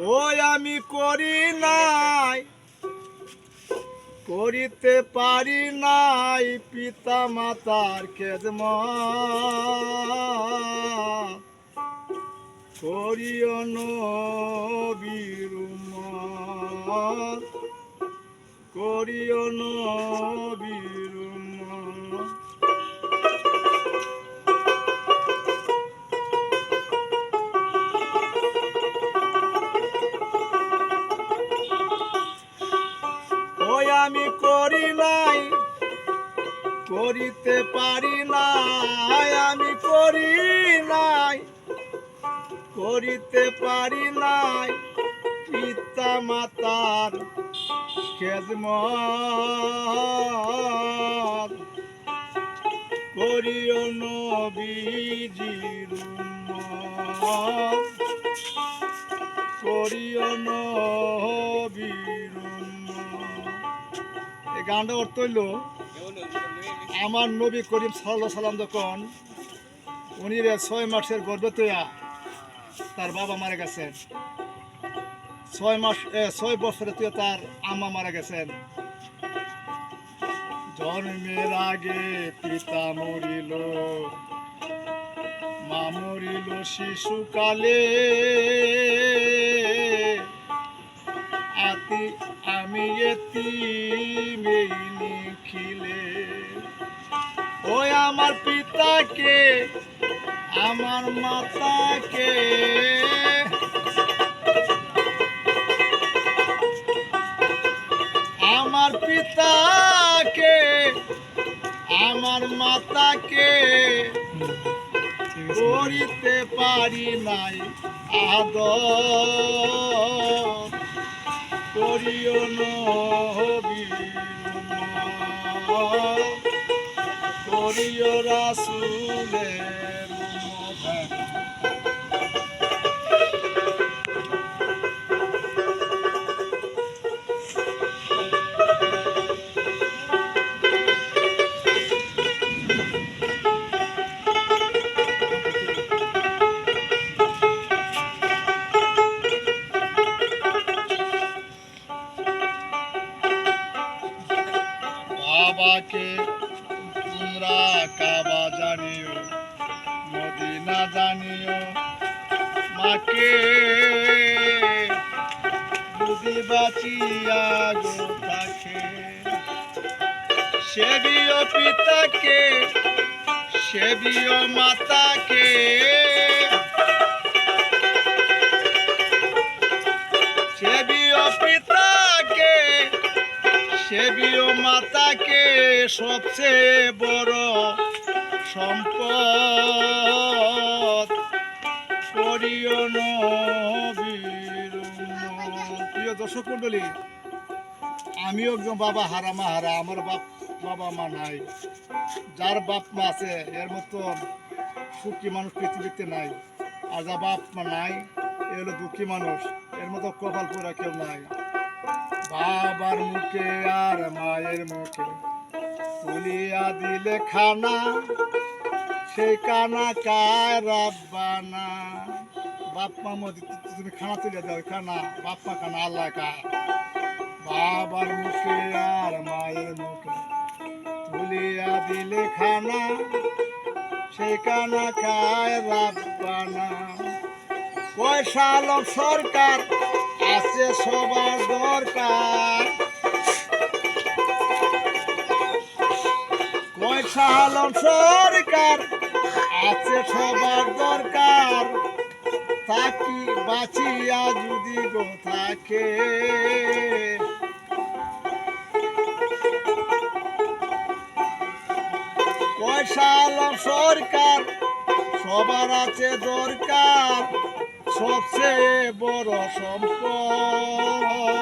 ওই আমি করি নাই, করিতে পারি নাই পিতা মাতার খেদমত, করিও নবীর উম্মত, করিও নবীর উম্মত। ওই আমি করি নাই, করিতে পারি নাই, আমি করি নাই, করিতে পারি নাই পিতা মাতার খেদমত, করিও নবীজির উম্মত, করিও নবীর উম্মত। এই গানটা অর্থ হইল, আমার নবী করিম সাল্লাল্লাহু সাল্লাম যখন উনি 6 মাসের গর্ভে তৈয়া তার বাবা মারা গেছেন, 6 বছরে তুই তার আম্মা মারা গেছেন। জন্মের আগে পিতা মরিল, মা মরিল শিশুকালে, আমি এতিম এই নিখিলে। ওই আমার পিতাকে, আমার মাতাকে, আমার পিতাকে, আমার মাতাকে করিতে পারি নাই আদর, করিও নবীর উম্মত, করিও রাসূলের উম্মত। বাবাকে তোমরা কাবা জানিও, মদিনা জানিও, মাকে যদি বাঁচিয়া গো থাকে, সেবিও পিতাকে, সেবিও মাতাকে, সেবিও পিতাকে, সেবিও মাতাকে, সবচেয়ে বড় সম্পদ, করিও নবীর উম্মত। প্রিয় দর্শক মণ্ডলী, আমিও একজন বাবা হারা মা হারা, আমার বাবা মা নাই। যার বাপ মা আছে এর মতন সুখী মানুষ পৃথিবীতে নাই, আর যার বাপ মা নাই এ হলো দুঃখী মানুষ, এর মতো কপাল পোড়া কেউ নাই। বাবার মুখে আর মায়ের মুখে তুলিয়া দিলে খানা, সেই কানা কায় রাব্বানা। বাপ মা মধ্যে তুমি খানা তুলিয়া দাও, খানা বাপ মা খানা আল্লাহ কায়। বাবার মুখে আর মায়ের মুখে তুলিয়া দিলে খানা, সেই কানা কায় রাব্বানা। পয়সা লোক সরকার আছে সবার দরকার, পয়সা লোক সরকার আছে সবার দরকার, থাকি বাঁচিয়া যদি গো থাকে। পয়সা লোক সরকার সবার আছে দরকার, সবচেয়ে বড় সম্পদ,